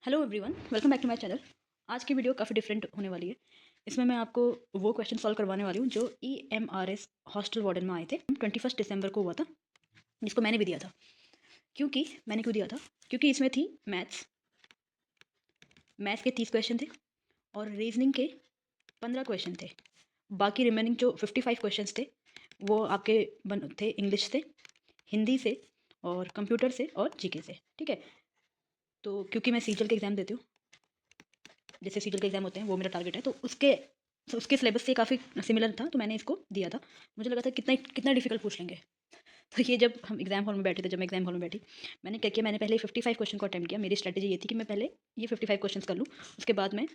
Hello everyone, welcome back to my channel. आज की video काफ़ी डिफरेंट होने वाली है। इसमें मैं आपको वो क्वेश्चन सॉल्व करवाने वाली हूँ जो EMRS हॉस्टल वार्डन में आए थे 21 दिसंबर को हुआ था, जिसको मैंने भी दिया था। मैंने क्यों दिया था? क्योंकि इसमें थी मैथ्स के 30 क्वेश्चन थे और रीजनिंग के 15 क्वेश्चन थे। बाकी रिमेनिंग जो 55 क्वेश्चन थे वो आपके थे इंग्लिश से, हिंदी से और कंप्यूटर से और जीके से। ठीक है, तो क्योंकि मैं सीजल के एग्ज़ाम देती हूँ, जैसे सीजल के एग्ज़ाम होते हैं वो मेरा टारगेट है, तो उसके सिलेबस से काफ़ी सिमिलर था, तो मैंने इसको दिया था। मुझे लगा था कितना कितना डिफिकल्ट पूछ लेंगे। तो ये जब हम एग्ज़ाम हॉल में बैठे थे, जब मैं एग्ज़ाम हॉल में बैठी, मैंने क्या किया, मैंने पहले 55 क्वेश्चन को अटेम्प्ट किया। मेरी स्ट्रैटेजी ये थी कि मैं पहले ये 55 क्वेश्चन कर लूँ, उसके बाद मैं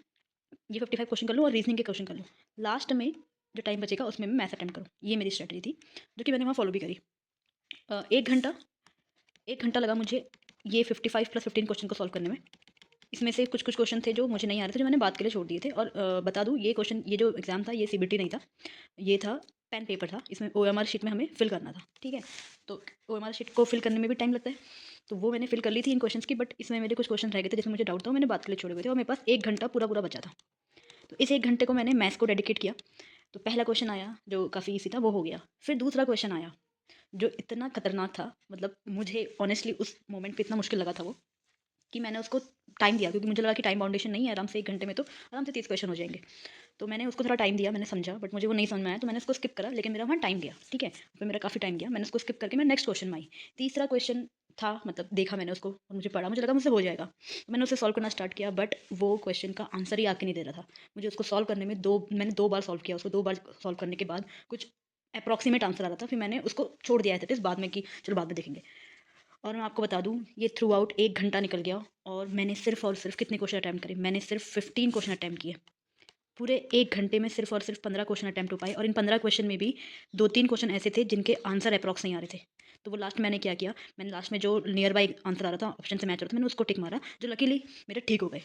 ये 55 क्वेश्चन कर लूँ और रीजनिंग के क्वेश्चन कर लूँ। लास्ट में जो टाइम बचेगा उसमें मैं मैथ्स अटेम्प्ट करूँ। ये मेरी स्ट्रैटेजी थी, जो कि मैंने वहाँ फॉलो भी करी। 1 घंटा लगा मुझे ये 55 प्लस 15 क्वेश्चन को सॉल्व करने में। इसमें से कुछ कुछ क्वेश्चन थे जो मुझे नहीं आ रहे थे, जो मैंने बात के लिए छोड़ दिए थे। और बता दूँ, ये जो एग्ज़ाम था ये सीबीटी नहीं था, ये था पेन पेपर था। इसमें ओएमआर शीट में हमें फिल करना था। ठीक है, तो ओएमआर शीट को फिल करने में भी टाइम लगता है, तो वो मैंने फिल कर ली थी इन क्वेश्चंस की। बट इसमें मेरे कुछ क्वेश्चन रह गए थे जिसमें मुझे डाउट था, वो मैंने बात के लिए छोड़े हुए थे और मेरे पास 1 घंटा पूरा पूरा बचा था। तो इस 1 घंटे को मैंने मैथ्स को डेडिकेट किया। तो पहला क्वेश्चन आया जो काफ़ी ईजी था, वो हो गया। फिर दूसरा क्वेश्चन आया जो इतना खतरनाक था, मतलब मुझे ऑनेस्टली उस मोमेंट पे इतना मुश्किल लगा था वो, कि मैंने उसको टाइम दिया, क्योंकि मुझे लगा कि टाइम बाउंडेशन नहीं है, आराम से 1 घंटे में तो आराम से 30 क्वेश्चन हो जाएंगे। तो मैंने उसको थोड़ा टाइम दिया, मैंने समझा, बट मुझे वो नहीं समझ में आया, तो मैंने उसको स्किप करा। लेकिन मेरा वहाँ टाइम गया। ठीक है, फिर मेरा काफ़ी टाइम गया, मैंने उसको स्किप करके मैं नेक्स्ट क्वेश्चन में आई। तीसरा क्वेश्चन था, मतलब देखा मैंने उसको और मुझे पढ़ा, मुझे लगा मुझसे हो जाएगा, तो मैंने उसे सॉल्व करना स्टार्ट किया। बट वो क्वेश्चन का आंसर ही आके नहीं दे रहा था। मुझे उसको सॉल्व करने में मैंने 2 बार सॉल्व किया उसको। 2 बार सॉल्व करने के बाद कुछ अप्रॉक्सीमेट आंसर आ रहा था, फिर मैंने उसको छोड़ दिया था बाद में, कि चलो बाद में देखेंगे। और मैं आपको बता दूँ, ये थ्रू आउट 1 घंटा निकल गया और मैंने सिर्फ़ और सिर्फ़ कितने क्वेश्चन अटेम्प्ट करे? मैंने सिर्फ़ 15 क्वेश्चन अटेम्प्ट किए। पूरे 1 घंटे में सिर्फ़ और सिर्फ़ 15 क्वेश्चन अटेम्प्ट हो पाए, और इन 15 क्वेश्चन में भी 2-3 क्वेश्चन ऐसे थे जिनके आंसर अप्रॉक्स नहीं आ रहे थे। तो वो लास्ट में मैंने क्या किया, मैंने लास्ट में जो नियर बाय आंसर आ रहा था, ऑप्शन से मैच हो रहा था, मैंने उसको टिक मारा, जो लकीली मेरे ठीक हो गए।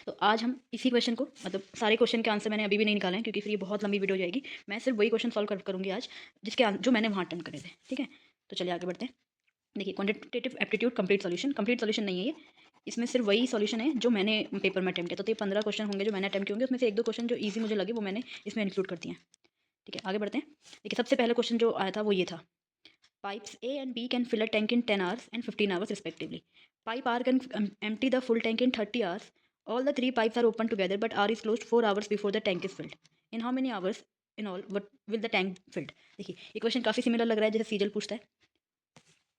तो आज हम इसी क्वेश्चन को, मतलब सारे क्वेश्चन के आंसर मैंने अभी भी नहीं निकाले हैं, क्योंकि फिर ये बहुत लंबी वीडियो हो जाएगी। मैं सिर्फ़ वही क्वेश्चन सॉल्व करूँगी आज, जो मैंने वहाँ अटेम्प्ट करे थे। ठीक है? तो चलिए आगे बढ़ते हैं। देखिए, क्वांटिटेटिव एप्टीट्यूड कंप्लीट सॉल्यूशन नहीं है ये। इसमें सिर्फ वही सॉल्यूशन है जो मैंने पेपर में अटेम्प्ट किया। तो ये 15 क्वेश्चन होंगे जो मैंने अटेम्प्ट किए होंगे, उसमें से 1-2 क्वेश्चन जो ईज़ी मुझे लगे वो मैंने इसमें इंक्लूड कर दिए हैं। ठीक है, आगे बढ़ते हैं। देखिए, सबसे पहला क्वेश्चन जो आया था वो ये था। Pipes A and B can fill a tank in 10 hours and 15 hours respectively. Pipe R can empty the full tank in 30 hours. All the 3 pipes are open together but R is closed 4 hours before the tank is filled. In how many hours in all what will the tank filled? देखिए, ये question काफ़ी similar लग रहा है जैसे सीजल पूछता है,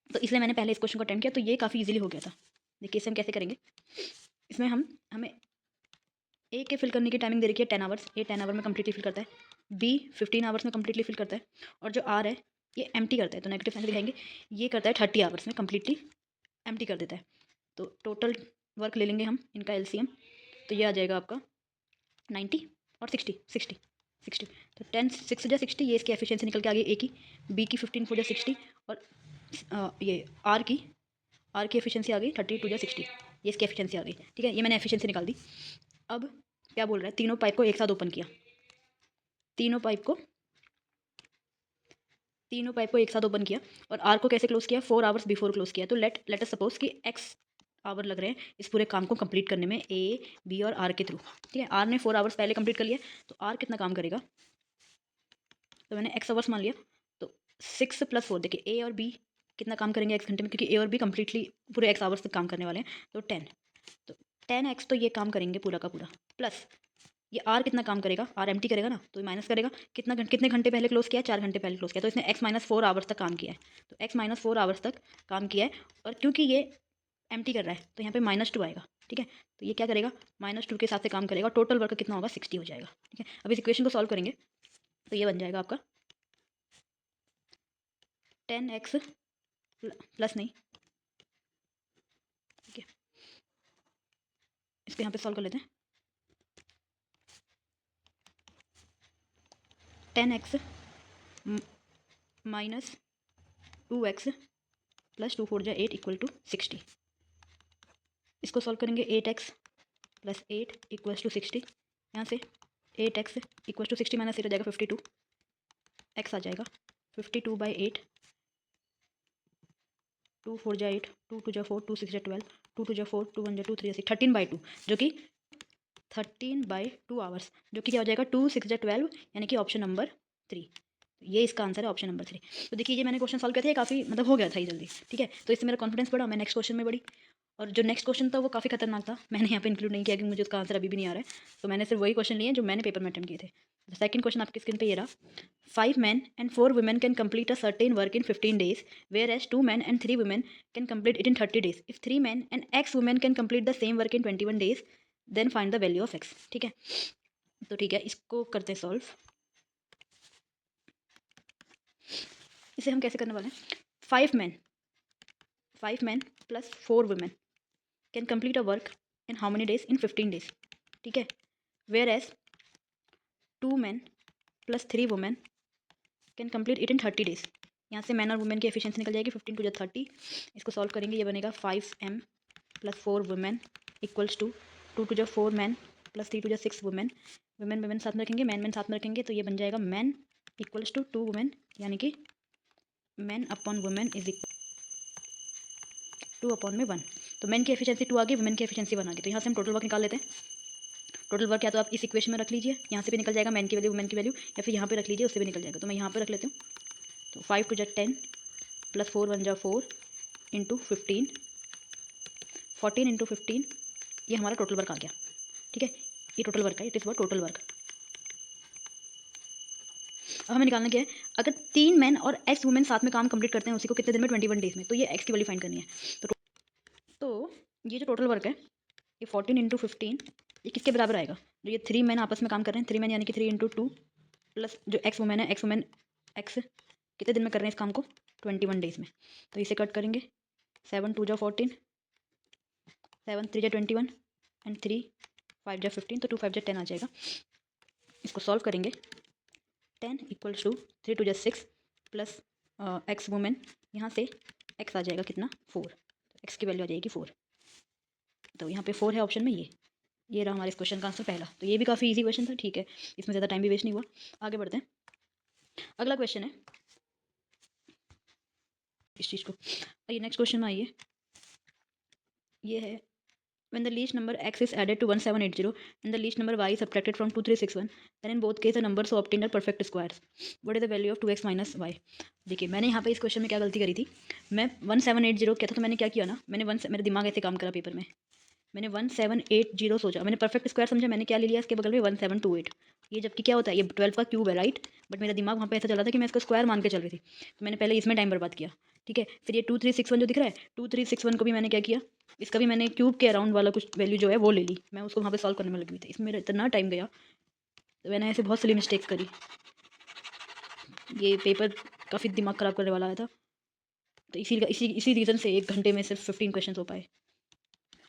तो इसलिए मैंने पहले इस क्वेश्चन को अटेम्प्ट किया, तो ये काफ़ी इजीली हो गया था। देखिए, इसे हम कैसे करेंगे। इसमें हमें ए के फिल करने की टाइमिंग दे रखी है 10 आवर्स। ए 10 आवर में कम्प्लीटली फिल करता है, बी 15 आवर्स में कम्प्लीटली फिल करता है, और जो आर है ये एम्प्टी करता है, तो नेगेटिव साइन से दिखाएंगे, ये करता है 30 आवर्स में कम्प्लीटली एम्प्टी कर देता है। तो टोटल वर्क ले लेंगे हम इनका एलसीएम, तो ये आ जाएगा आपका 90 और 60। तो 10 6 जा 60, ये इसकी एफिशिएंसी निकल के आ गई ए की, बी की 15 4 जा 60, और ये आर की एफिशिएंसी आ गई 30 2 जा 60। ये इसकी एफिशिएंसी आ गई। ठीक है, ये मैंने एफिशिएंसी निकाल दी। अब क्या बोल रहा है, तीनों पाइप को एक साथ ओपन किया। तीनों पाइप को एक साथ ओपन किया, और आर को कैसे क्लोज किया, 4 आवर्स बिफोर क्लोज किया। तो लेट अस सपोज कि एक्स आवर लग रहे हैं इस पूरे काम को कंप्लीट करने में, ए बी और आर के थ्रू। ठीक है, आर ने 4 आवर्स पहले कंप्लीट कर लिया, तो आर कितना काम करेगा, तो मैंने एक्स आवर्स मान लिया। तो 6 + 4, देखिए ए और बी कितना काम करेंगे एक्स घंटे में, क्योंकि ए और बी कंप्लीटली पूरे एक्स आवर्स तक काम करने वाले हैं, तो 10। तो 10x तो ये काम करेंगे पूरा का पूरा, प्लस ये आर कितना काम करेगा, आर एम्प्टी करेगा ना, तो ये माइनस करेगा। कितने घंटे पहले क्लोज किया, 4 घंटे पहले क्लोज किया, तो इसने x - 4 आवर्स तक काम किया है। तो x - 4 आवर्स तक काम किया है, और क्योंकि ये एम्प्टी कर रहा है तो यहाँ पे -2 आएगा। ठीक है, तो ये क्या करेगा, -2 के हिसाब से काम करेगा, और टोटल वर्क कितना होगा, 60 हो जाएगा। ठीक है, अब इस इक्वेशन को सॉल्व करेंगे तो ये बन जाएगा आपका 10x प्लस नहीं, ठीक है, इसको यहाँ पे सॉल्व कर लेते हैं। 10x माइनस 2x प्लस 2 4 जा 8 = 60। इसको सॉल्व करेंगे, 8x प्लस 8 = 60। यहाँ से 8x = 60 माइनस 8 हो जाएगा 52, x आ जाएगा 52/8, 2 4 जा 8, 2 2 जा 4, 2 6 जा 12, 2 2 जा 4, 2 1 जा 2, 3 जा 6, 13/2 जो कि 13/2 आवर्स, जो कि क्या हो जाएगा 2 6 जा 12, यानी कि ऑप्शन नंबर 3। ये इसका आंसर है ऑप्शन नंबर 3। तो देखिए ये मैंने क्वेश्चन सॉल्व किया था, ये काफ़ी मतलब हो गया था ये जल्दी, ठीक है। तो इससे मेरा कॉन्फिडेंस बढ़ा, मैं नेक्स्ट क्वेश्चन में बढ़ी। और जो नेक्स्ट क्वेश्चन था वो काफ़ी खतरनाक था, मैंने यहाँ पे इंक्लूड नहीं किया कि मुझे उसका आंसर अभी भी नहीं आ रहा है। तो मैंने सिर्फ वही क्वेश्चन लिए जो मैंने पेपर में अटेम्प्ट किए थे। सेकंड क्वेश्चन आपकी स्क्रीन पे ये रहा, 5 men and 4 women can complete a certain work in 15 days, whereas 2 men and 3 women can complete it in 30 days. If 3 men and X women can complete the same work in 21 days, then find the value of X। ठीक है, तो ठीक है, इसको करते हैं solve. इसे हम कैसे करने वाले हैं, 5 men plus 4 women can complete a work in how many days, in 15 days, ठीक है। whereas 2 men plus 3 women can complete it in 30 days। यहाँ से मैन और वुमेन की एफिशिएंसी निकल जाएगी, 15 2 जा 30। इसको सॉल्व करेंगे, ये बनेगा 5m plus 4 women equals to 2 2 जा 4 मैन प्लस 3 2 जा 6 वुमेन। वुमेन वुमेन साथ में रखेंगे, मैन साथ में रखेंगे, तो ये बन जाएगा मैन इक्वल्स टू 2 वुमेन, यानी कि man upon women is 2 upon में 1। तो मैन की एफिशिएंसी 2 आ गई, वुमेन की एफिशिएंसी 1 आ गई। तो यहाँ से हम टोटल वर्क निकाल लेते हैं। टोटल वर्क या तो आप इस इक्वेशन में रख लीजिए, यहाँ से भी निकल जाएगा मैन की वैल्यू वुमेन की वैल्यू, या फिर यहाँ पे रख लीजिए, उससे भी निकल जाएगा। तो मैं यहाँ पे रख लेती हूँ। तो 5 2 जा 10 प्लस 4 1 जा 4 इंटू 15, 14 इंटू 15, ये हमारा टोटल वर्क आ गया, ठीक है। ये टोटल वर्क है, it is what total work. अब हमें निकालना क्या है, अगर 3 मैन और एक्स वुमेन साथ में काम कंप्लीट करते हैं उसी को कितने दिन में, 21 डेज में, तो ये एक्स की वैल्यू फाइंड करनी है। तो ये जो टोटल वर्क है, ये 14 इंटू 15, ये किसके बराबर आएगा, जो ये 3 मैन आपस में काम कर रहे हैं, 3 मैन यानी कि 3 इंटू 2 प्लस जो एक्स वुमेन है, एक्स वुमेन एक्स कितने दिन में कर रहे हैं इस काम को, 21 डेज में। तो इसे कट करेंगे, 7 2 जा 14, 7 3 जा 21 एंड 3 5 जा 15, तो 2 5 जा 10 आ जाएगा। इसको सॉल्व करेंगे, 10 इक्वल्स टू 3 2 जा 6 प्लस एक्स वुमेन, यहाँ से एक्स आ जाएगा कितना, 4, एक्स की वैल्यू आ जाएगी 4। तो यहाँ पे 4 है ऑप्शन में, ये रहा हमारे इस क्वेश्चन का आंसर पहला। तो ये भी काफ़ी इजी क्वेश्चन था, ठीक है, इसमें ज़्यादा टाइम भी वेस्ट नहीं हुआ। आगे बढ़ते हैं, अगला क्वेश्चन है इस चीज़ को, आइए नेक्स्ट क्वेश्चन में आइए। ये है, when the least number x is added to 1780 and the least number y is subtracted from 2361, then in both case the numbers so obtained are perfect squares. What is the value of 2x minus y? देखिए मैंने यहाँ पे इस question में क्या गलती करी थी, मैं 1780 किया था, तो मैंने क्या किया ना, मेरा दिमाग ऐसे काम करा पेपर में, मैंने 1780 सोचा, मैंने परफेक्ट स्क्वायर समझा, मैंने क्या ले लिया इसके बगल में 1728। ये जबकि क्या होता है, ये 12 का क्यूब है, राइट। बट मेरा दिमाग वहाँ पे ऐसा चल रहा था कि मैं इसको स्क्वायर मान के चल रही थी, तो मैंने पहले इसमें टाइम बर्बाद किया, ठीक है। फिर ये 2361 जो दिख रहा है, 2361 को भी मैंने क्या किया, इसका भी मैंने क्यूब के अराउंड वाला कुछ वैल्यू जो है वो ले ली, मैं उसको वहाँ पे सॉल्व करने में लगी हुई थी। इसमें मेरा इतना टाइम गया, तो मैंने ऐसे बहुत सारी मिस्टेक्स करी, ये पेपर काफ़ी दिमाग ख़राब करने वाला आया था। तो इसी रीज़न से 1 घंटे में सिर्फ 15 क्वेश्चन हो पाए।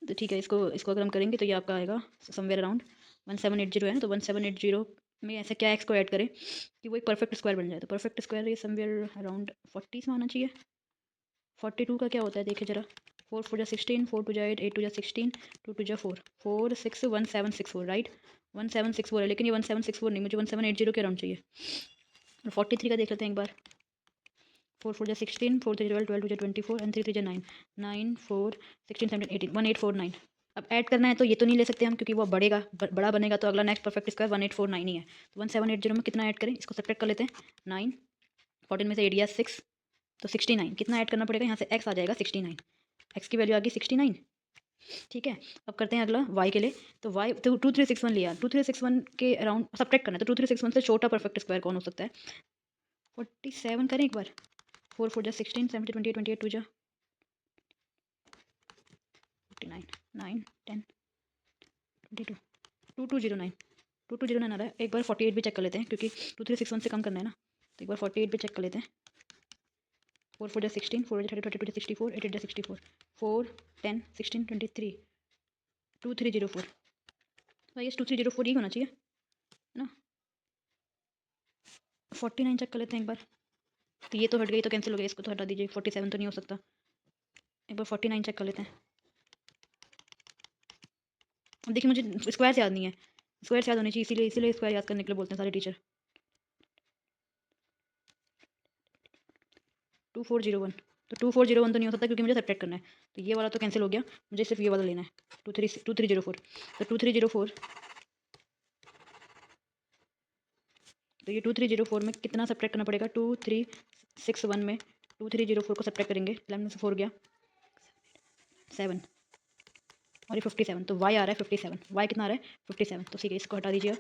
तो ठीक है, इसको इसको अगर हम करेंगे तो ये आपका आएगा समवेयर अराउंड 1780 है ना, तो 1780 में ऐसा क्या एक्स को ऐड करें कि वो एक परफेक्ट स्क्वायर बन जाए। तो परफेक्ट स्क्वायर ये समवेयर अराउंड 40 में आना चाहिए। 42 का क्या होता है देखिए ज़रा, 4 4 जा 16, 4 2 जा 8, 8 2 जा 16, 2 2 जा 4, 4 6 1764, राइट। 1764 है, लेकिन ये 1764 नहीं, मुझे 1780 के अराउंड चाहिए। और 43 का देख लेते हैं एक बार, 4 4 जा 16, 4 3 12, 12 2 जा 24 एंड 3 3 जा 9, 9 4 16 17 18, 1849। अब ऐड करना है तो ये तो नहीं ले सकते हम, क्योंकि वो बढ़ेगा, बड़ा बनेगा, तो अगला नेक्स्ट परफेक्ट स्क्वायर 1849 ही है। तो 1780 में कितना ऐड करें, इसको सब्ट्रैक्ट कर लेते हैं, 9 14 में से 8 गया 6, तो 69 कितना ऐड करना पड़ेगा, यहाँ से x आ जाएगा 69, x की वैल्यू आ गई 69, ठीक है। अब करते हैं अगला y के लिए, तो y तो 2361 लिया, 2361 के अराउंड सब्ट्रैक्ट करना है, तो 2361 से छोटा परफेक्ट स्क्वायर कौन हो सकता है, 47 करें एक बार, 4 4 जा 16, 70 28 28 2 जा 49, 9 10 22 2209, 2209 आ रहा है। एक बार 48 भी चेक कर लेते हैं, क्योंकि 2361 से कम करना है ना, तो एक बार 48 भी चेक कर लेते हैं। 4 4 जा 16, 4 जा 30 22 जा 64, 8 8 जा 64, 4 10 16 23 2304, तो ये 2304 ही होना चाहिए ना। 49 चेक कर लेते हैं एक बार, तो ये तो हट गई, तो कैंसिल हो गया, इसको तो हटा दीजिए, 47 तो नहीं हो सकता। एक बार 49 चेक कर लेते हैं। अब देखिए मुझे स्क्वायर से याद नहीं है, स्क्वायर से याद होनी चाहिए, इसीलिए स्क्वायर याद करने के लिए बोलते हैं सारे टीचर। 2401, तो 2401 तो नहीं हो सकता क्योंकि मुझे सब्ट्रैक्ट करना है, तो ये वाला तो कैंसिल हो गया, मुझे सिर्फ ये वाला लेना है 2304। तो 2304, तो ये 2304 में कितना सब्ट्रैक्ट करना पड़ेगा, 2361 में 2304 को सब्ट्रैक्ट करेंगे, 11 में से 4 गया 7 और ये 57, तो y आ रहा है 57, y कितना आ रहा है 57, तो ठीक है इसको हटा दीजिए आप।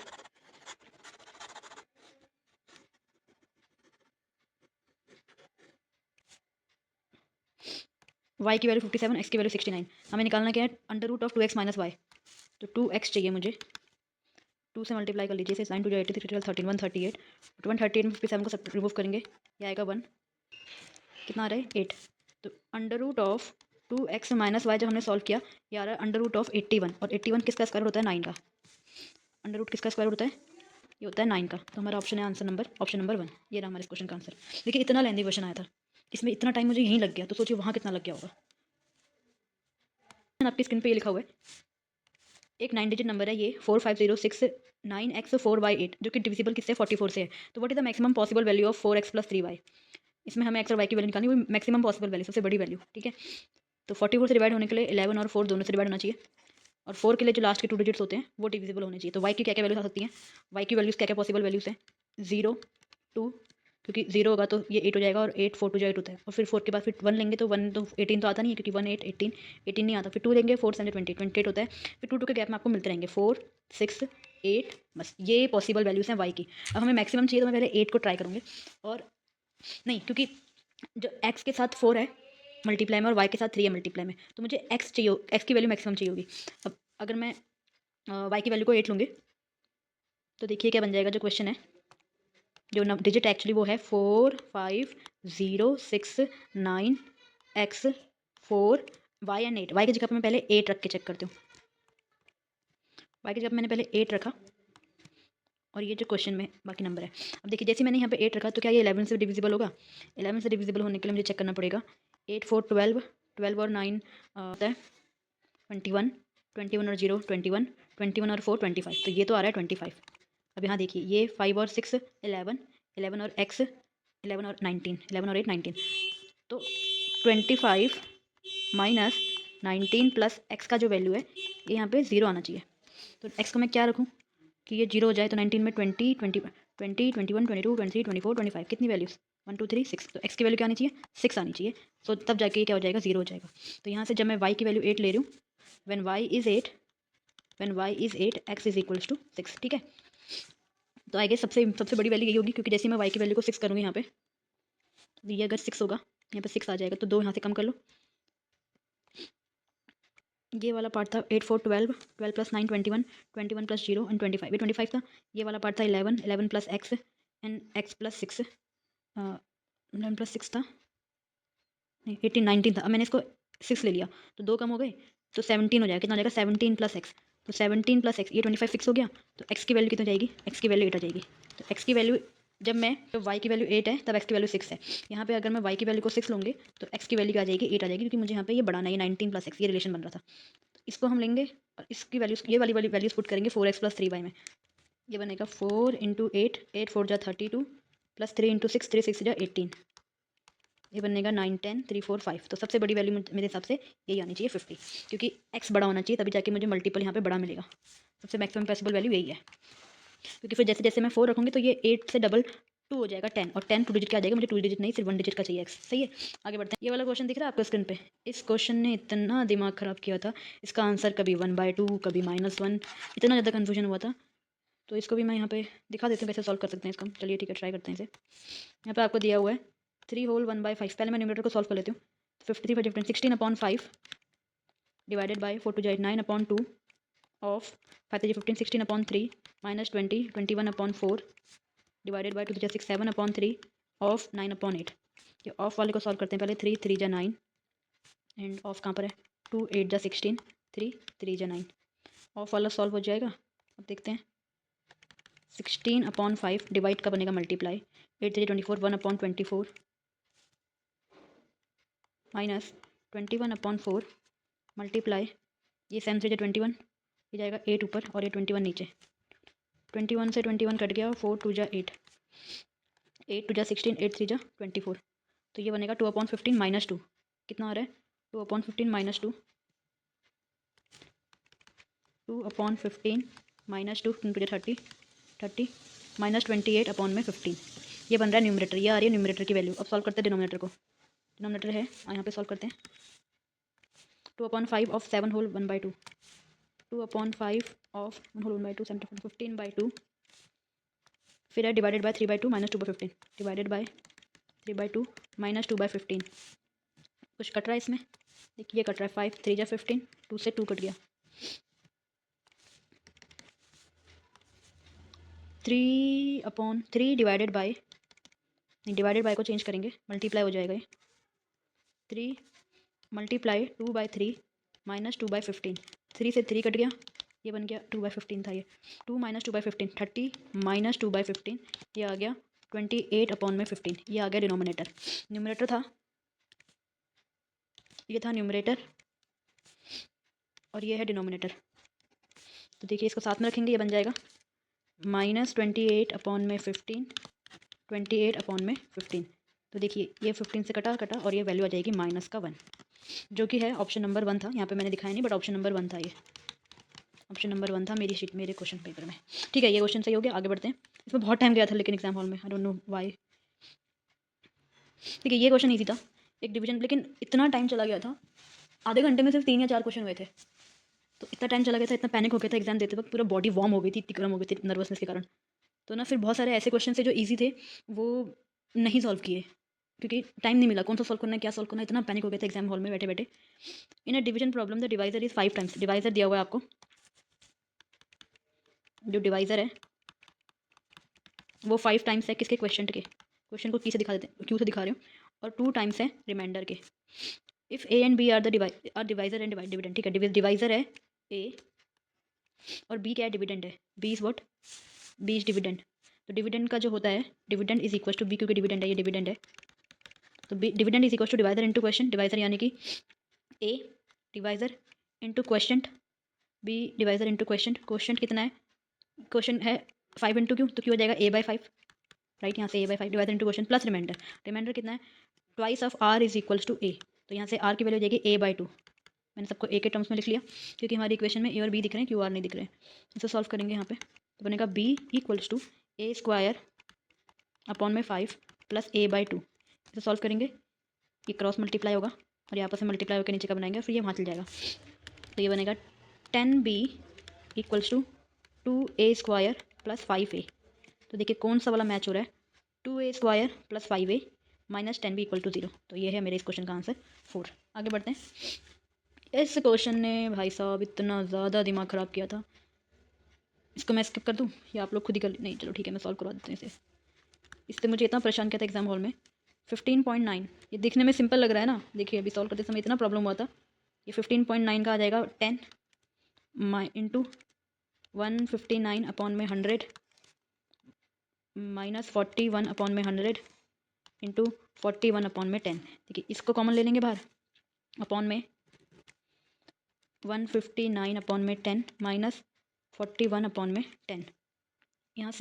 y की वैल्यू 57, x की वैल्यू 69, हमें निकालना क्या है, under root of 2x minus Y, तो 2x चाहिए मुझे, 2 से मल्टीप्लाई कर लीजिए इसे, 9 2 जो 83 12 13 138, 138 में 57 को सब रिमूव करेंगे, ये आएगा 1, कितना आ रहा है 8, तो under root of 2x minus Y जब हमने सॉल्व किया, ये आ रहा है अंडर रूट ऑफ 81, और 81 किसका स्क्वायर होता है 9 का, अंडर रूट किसका स्क्वायर होता है, ये होता है 9 का, तो हमारा ऑप्शन है आंसर नंबर, ऑप्शन नंबर 1, ये रहा हमारे इस क्वेश्चन का आंसर। देखिए इतना लेंदी क्वेश्चन आया था, इसमें इतना टाइम मुझे यहीं लग गया, तो सोचिए वहाँ कितना लग गया होगा। आपकी स्क्रीन पे ये लिखा हुआ है, एक 9 डिजिट नंबर है ये 45069x4y8 जो कि डिविजिबल किससे 44 से है, तो what is the maximum possible value of 4x + 3y, इसमें हमें x और y की वैल्यू निकालनी, वो मैक्सिमम पॉसिबल वैल्यू सबसे बड़ी वैल्यू, ठीक है। तो 44 से डिवाइड होने के लिए 11 और 4 दोनों से डिवाइड होना चाहिए, और 4 के लिए जो लास्ट के 2 डिजिट्स होते हैं वो डिविजिबल होने चाहिए। तो y की क्या क्या वैल्यूज आ सकती हैं, y की वैल्यूज क्या क्या पॉसिबल वैल्यूज हैं, 0 2, क्योंकि 0 होगा तो ये 8 हो जाएगा, और 8 4 2 8 होता है, और फिर 4 के बाद फिर 1 लेंगे तो 1 तो 18 तो आता नहीं है क्योंकि 1 8 18 18 नहीं आता, फिर 2 लेंगे 4 7 20 28 होता है, फिर 2 2 के गैप में आपको मिलते रहेंगे 4 6 8, बस ये पॉसिबल वैल्यूज हैं y की। अब हमें मैक्सिमम चाहिए तो मैं पहले 8 को ट्राई करूँगी, और नहीं क्योंकि जो x के साथ 4 है मल्टीप्लाई में और y के साथ 3 है मल्टीप्लाई में, तो मुझे x चाहिए, x की वैल्यू मैक्सिमम चाहिए होगी। अब अगर मैं y की वैल्यू को 8 लूँगी तो देखिए क्या बन जाएगा, जो क्वेश्चन है जो डिजिट एक्चुअली वो है 45069x4 y एंड 8, y की जगह पर मैं पहले 8 रख के चेक करती हूँ, y की जगह पर मैंने पहले 8 रखा, और ये जो क्वेश्चन में बाकी नंबर है। अब देखिए जैसे मैंने यहाँ पे 8 रखा तो क्या ये 11 से डिविजिबल होगा, 11 से डिविजिबल होने के लिए मुझे चेक करना पड़ेगा, 8 4 12 12 और 9 होता है 21 21 और 0 21 21 और 4 25, तो ये तो आ रहा है 25। अब यहाँ देखिए ये 5 और 6 11 11 और x 11 और 19 11 और 8 19, तो 25 माइनस 19 प्लस x का जो वैल्यू है ये यहाँ पे 0 आना चाहिए, तो x को मैं क्या रखूँ कि ये 0 हो जाए, तो 19 में 20 20 20 21 22 23 24 25, कितनी वैल्यूज़ 1 2 3 6, तो x की वैल्यू क्या आनी चाहिए 6 आनी चाहिए, तो तब जाके ये क्या हो जाएगा 0 हो जाएगा। तो यहाँ से जब मैं y की वैल्यू 8 ले रही हूँ, when y is 8 x is equals to 6, ठीक है। तो आई गेस सबसे सबसे बड़ी वैल्यू यही होगी, क्योंकि जैसे मैं y की वैल्यू को 6 करूँगी यहाँ पे, तो ये अगर 6 होगा यहाँ पे 6 आ जाएगा, तो 2 यहाँ से कम कर लो, ये वाला पार्ट था 8 4 12 12 प्लस 9 21 21 प्लस 0 एंड 25, ये 25 था, ये वाला पार्ट था 11 11 plus x and x plus 6 11 plus 6 था नहीं 18 19 था, अब मैंने इसको 6 ले लिया तो 2 कम हो गए, तो 17 हो जाएगा, कितना हो जाएगा 17 प्लस x, तो 17 प्लस x, ये 25 फिक्स हो गया, तो x की वैल्यू कितनी जाएगी, x की वैल्यू 8 आ जाएगी, तो x की वैल्यू जब y की वैल्यू 8 है तब x की वैल्यू 6 है, यहाँ पे अगर मैं y की वैल्यू को 6 लूँगी तो x की वैल्यू क्या आ जाएगी 8 आ जाएगी, क्योंकि मुझे यहाँ पे ये बढ़ाना है 19 प्लस x, ये रिलेशन बन रहा था, इसको हम लेंगे और इसकी वैल्यूज ये वाली वैल्यूज पुट करेंगे 4x प्लस 3y में, ये बनेगा 4 इंटू 8 8 4 जा 32 प्लस 3 इंटू 6 3 6 जा 18, ये बनेगा 9 10 3 4 5, तो सबसे बड़ी वैल्यू मेरे हिसाब से यही आनी चाहिए 50, क्योंकि x बड़ा होना चाहिए तभी जाके मुझे मल्टीपल यहाँ पे बड़ा मिलेगा, सबसे मैक्सिमम पॉसिबल वैल्यू यही है, क्योंकि फिर जैसे जैसे मैं 4 रखूँगी तो ये 8 से डबल 2 हो जाएगा 10, और 10 2 डिजिट का आ जाएगा, मुझे 2 डिजिट नहीं सिर्फ 1 डिजिट का चाहिए x, सही है। आगे बढ़ते हैं, ये वाला क्वेश्चन दिख रहा है आपको स्क्रीन पे, इस क्वेश्चन ने इतना दिमाग ख़राब किया था, इसका आंसर कभी 1/2 कभी -1, इतना ज़्यादा कन्फ्यूजन हुआ था, तो इसको भी मैं यहाँ पे दिखा देती हूँ कैसे सॉल्व कर सकते हैं इसका, चलिए ठीक है ट्राई करते हैं इसे। यहाँ पे आपको दिया हुआ है 3 होल 1/5, पहले मैं न्यूमरेटर को सॉल्व कर लेती हूँ, 53 15 16/5 डिवाइडेड बाई 4 2 जा 9/2 of 5 3 15 16/3 minus 20 21/4 divided by 2 3 6 7/3 of 9/8, ये ऑफ वाले को सॉल्व करते हैं पहले, 3 3 जा 9 एंड ऑफ कहाँ पर है 2 8 जा 16 3 3 जा 9, ऑफ वाला सॉल्व हो जाएगा। अब देखते हैं 16/5 डिवाइड का बनेगा मल्टीप्लाई, 8 3 24 1/24 माइनस 21/4 मल्टीप्लाई, ये 7 3 21, ये जाएगा 8 ऊपर और ये 21 नीचे, 21 से 21 कट गया, 4 2 जा 8 8 2 जा 16 8 3 जा 24, तो ये बनेगा 2/15 माइनस 2, कितना आ रहा है 2/15 माइनस 2, 2/15 माइनस 2 टू 30 30 माइनस 28/15, ये बन रहा है न्यूमरेटर, ये आ रही है न्यूमरेटर की वैल्यू। अब सॉल्व करते हैं डिनोमिनेटर को, डिनोमिनेटर है यहाँ पे सॉल्व करते हैं 2/5 ऑफ 7 होल 1/2, 2/5 ऑफ 1 होल 1/2 15/2, फिर है divided by 3/2 minus 2/15, divided by 3/2 minus 2/15, कुछ कट रहा है इसमें, देखिए कट रहा है 5 3 जा 15, 2 से 2 कट गया, 3/3 डिवाइडेड बाय, नहीं डिवाइडेड बाय को चेंज करेंगे, मल्टीप्लाई हो जाएगा ये, 3 मल्टीप्लाई 2/3 माइनस 2/15, 3 से 3 कट गया, ये बन गया 2/15 था ये, 2 माइनस 2/15 30 माइनस 2/15, ये आ गया 28/15, ये आ गया डिनोमिनेटर। न्यूमरेटर था, ये था न्यूमरेटर और ये है डिनोमिनेटर। तो देखिए इसको साथ में रखेंगे, ये बन जाएगा माइनस 28/15, 28/15। तो देखिए ये 15 से कटा कटा और ये वैल्यू आ जाएगी माइनस का 1, जो कि है ऑप्शन नंबर 1 था, यहाँ पे मैंने दिखाया नहीं बट ऑप्शन नंबर 1 था, ये ऑप्शन नंबर 1 था मेरी शीट, मेरे क्वेश्चन पेपर में। ठीक है, ये क्वेश्चन सही हो गया, आगे बढ़ते हैं। इसमें बहुत टाइम गया था लेकिन एग्जाम हॉल में, आई डोंट नो वाई। ठीक है, ये क्वेश्चन ईजी था, एक डिवीजन, लेकिन इतना टाइम चला गया था, आधे घंटे में सिर्फ 3 या 4 क्वेश्चन हुए थे, तो इतना टाइम चला गया था, इतना पैनिक हो गया था एग्जाम देते वक्त, पूरा बॉडी वार्म हो गई थी, इतनी गर्म हो गई थी नर्वसनेस के कारण। तो ना फिर बहुत सारे ऐसे क्वेश्चन थे जो ईजी थे वो नहीं सॉल्व किए, क्योंकि टाइम नहीं मिला, कौन सा सॉल्व करना है क्या सॉल्व करना है, इतना पैनिक हो गया था एग्जाम हॉल में बैठे बैठे। In a division problem the divisor is 5 times, divisor दिया हुआ है आपको, जो डिवाइजर है वो 5 टाइम्स है किसके, क्वेश्चन के, क्वेश्चन को की से दिखा देते हैं, क्यू से दिखा रहे हो, और 2 टाइम्स है रिमाइंडर के। If A and B are the divisor and dividend, ठीक है, डिवाइजर है ए और बी क्या है, डिविडेंड है, B is what, B is dividend. तो डिविडेंड का जो होता है dividend is equal to B, क्योंकि डिविडेंड है, ये डिविडेंड है, तो B dividend is equal to divisor into question, divisor यानी कि A divisor into question, B divisor into question, question कितना है, क्वेश्चन है 5 इंटू क्यू, तो क्यू हो जाएगा a/5, राइट, यहाँ से a/5 divisor into question plus remainder, remainder कितना है twice of r is equals to A, तो यहाँ से r की वैल्यू हो जाएगी a/2, मैंने सबको a के टर्म्स में लिख लिया क्योंकि हमारी इक्वेशन में a और b दिख रहे हैं, QR नहीं दिख रहे हैं। इसे सॉल्व करेंगे यहाँ पे, तो बनेगा b equals to a² upon में 5 प्लस a/2, इसे सॉल्व करेंगे, ये क्रॉस मल्टीप्लाई होगा और ये आपस में मल्टीप्लाई होकर नीचे का बनाएंगे, फिर ये वहाँ चल जाएगा, तो ये बनेगा 10b equals to 2a² plus 5a। तो देखिए कौन सा वाला मैच हो रहा है, 2a² plus 5a minus 10b equal to 0, तो ये है मेरे इस क्वेश्चन का आंसर 4। आगे बढ़ते हैं। इस क्वेश्चन ने भाई साहब इतना ज़्यादा दिमाग ख़राब किया था, इसको मैं स्किप कर दूँ या आप लोग खुद ही कर, नहीं चलो ठीक है मैं सॉल्व करवा देते हैं इसे। इससे मुझे इतना परेशान किया था एग्जाम हॉल में, 15.9, ये दिखने में सिंपल लग रहा है ना, देखिए अभी सॉल्व करते समय इतना प्रॉब्लम हुआ था। ये 15.9 का आ जाएगा 10 इंटू 159/100 माइनस 41/100 इंटू 41/10। देखिए इसको कॉमन ले लेंगे बाहर, अपॉन में 159/10 माइनस 41/10, यहाँ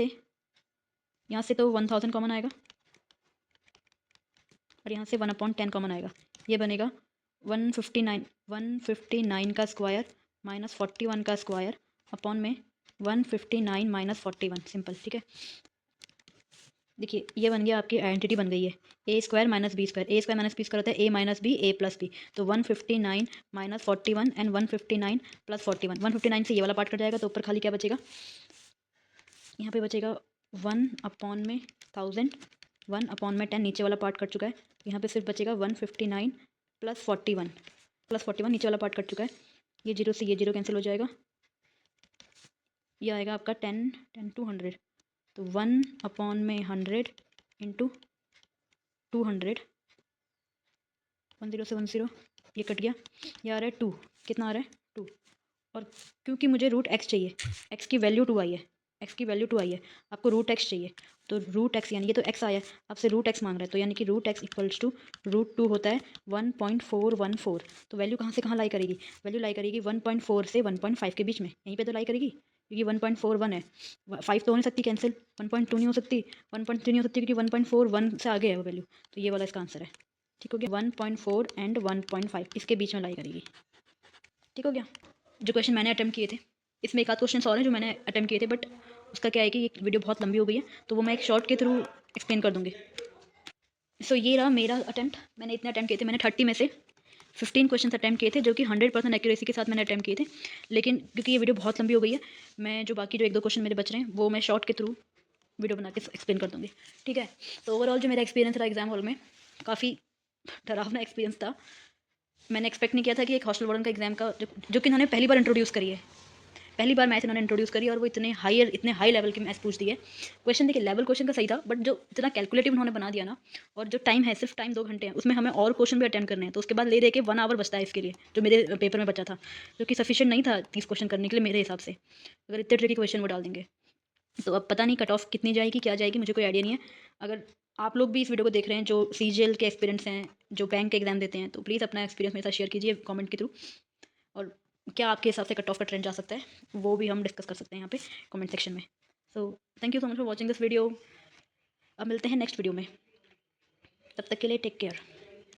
से तो 1000 कॉमन आएगा और यहाँ से 1/10 कॉमन आएगा, ये बनेगा 159 का स्क्वायर माइनस 41 का स्क्वायर अपॉन में 159 माइनस 41, सिंपल, ठीक है। देखिए ये बन गया, आपकी आइडेंटिटी बन गई है, a² minus b², a² minus b² होता है a minus b a plus b, तो 159 माइनस 41 एंड 159 प्लस 41, 159 से ये वाला पार्ट कट जाएगा, तो ऊपर खाली क्या बचेगा, यहाँ पे बचेगा 1/1000, 1/10, नीचे वाला पार्ट कट चुका है, यहाँ पे सिर्फ बचेगा 159 प्लस 41 नीचे वाला पार्ट कट चुका है, ये 0 से ये 0 कैंसिल हो जाएगा, ये आएगा आपका 10 to 100, तो 1/100 इंटू 200, 10 से 10 ये कट गया, ये आ रहा है 2, कितना आ रहा है 2, और क्योंकि मुझे रूट x चाहिए, x की वैल्यू 2 आई है, x की वैल्यू 2 आई है, आपको रूट x चाहिए, तो रूट x यानी ये तो x आया है, आपसे रूट x मांग रहा है, तो यानी कि रूट x इक्वल्स टू √2 होता है 1.414, तो वैल्यू कहाँ से कहाँ लाई करेगी, वैल्यू लाई करेगी 1.4 से 1.5 के बीच में, यहीं पे तो लाई करेगी, क्योंकि 1.41 है, 5 तो हो नहीं सकती कैंसिल, 1.2 नहीं हो सकती, 1.3 नहीं हो सकती, क्योंकि 1.41 से आगे है वो वैल्यू, तो ये वाला इसका आंसर है। ठीक हो गया। 1.4 एंड 1.5 इसके बीच में लाई करेगी। ठीक हो गया। जो क्वेश्चन मैंने अटैम्प्ट किए थे, इसमें एक आध क्वेश्चन और हैं जो मैंने अटैम्प्ट किए थे, बट उसका क्या है कि ये वीडियो बहुत लंबी हो गई है, तो वो मैं एक शॉर्ट के थ्रू एक्सप्लेन कर दूँगी। सो ये रहा मेरा अटैम्प्ट। मैंने इतने अटैम्प्ट किए थे, मैंने 30 में से 15 क्वेश्चन अटैम्प्ट किए थे, जो कि 100% एक्यूरेसी के साथ मैंने अटैम्प्ट किए थे। लेकिन क्योंकि ये वीडियो बहुत लंबी हो गई है, मैं जो बाकी जो 1-2 क्वेश्चन मेरे बच रहे हैं, वो मैं शॉर्ट के थ्रू वीडियो बना के एक्सप्लेन कर दूँगी। ठीक है? तो ओवरऑल जो मेरा एक्सपीरियंस रहा एग्ज़ाम हॉल में, काफ़ी डरावना एक्सपीरियंस था। मैंने एक्सपेक्ट नहीं किया था कि एक हॉस्टल वार्डन का एग्ज़ाम का जो कि इन्होंने पहली बार इंट्रोड्यूस करी है। पहली बार मैथ्स इन्होंने इंट्रोड्यूस करी और वो इतने हाई लेवल की मैथ्स पूछती है। क्वेश्चन देखिए लेवल क्वेश्चन का सही था, बट जो इतना कैलकुलेटिव उन्होंने बना दिया ना, और जो टाइम है सिर्फ टाइम 2 घंटे हैं, उसमें हमें और क्वेश्चन भी अटेम्प्ट करने हैं, तो उसके बाद ले दे के 1 आवर बचता है इसके लिए, जो मेरे पेपर में बचा था, जो कि सफिशिएंट नहीं था 30 क्वेश्चन करने के लिए मेरे हिसाब से, अगर इतने ट्रिकी क्वेश्चन वो डाल देंगे। तो अब पता नहीं कट ऑफ कितनी जाएगी, क्या जाएगी, मुझे कोई आइडिया नहीं है। अगर आप लोग भी इस वीडियो को देख रहे हैं जो सीजीएल के एक्सपीरियंस हैं, जो बैंक के एग्जाम देते हैं, तो प्लीज़ अपना एक्सपीरियंस मेरे साथ शेयर कीजिए कमेंट के थ्रू। और क्या आपके हिसाब से कट ऑफ का ट्रेंड जा सकता है, वो भी हम डिस्कस कर सकते हैं यहाँ पे कमेंट सेक्शन में। So thank you so much for watching this video. अब मिलते हैं नेक्स्ट वीडियो में, तब तक के लिए टेक केयर।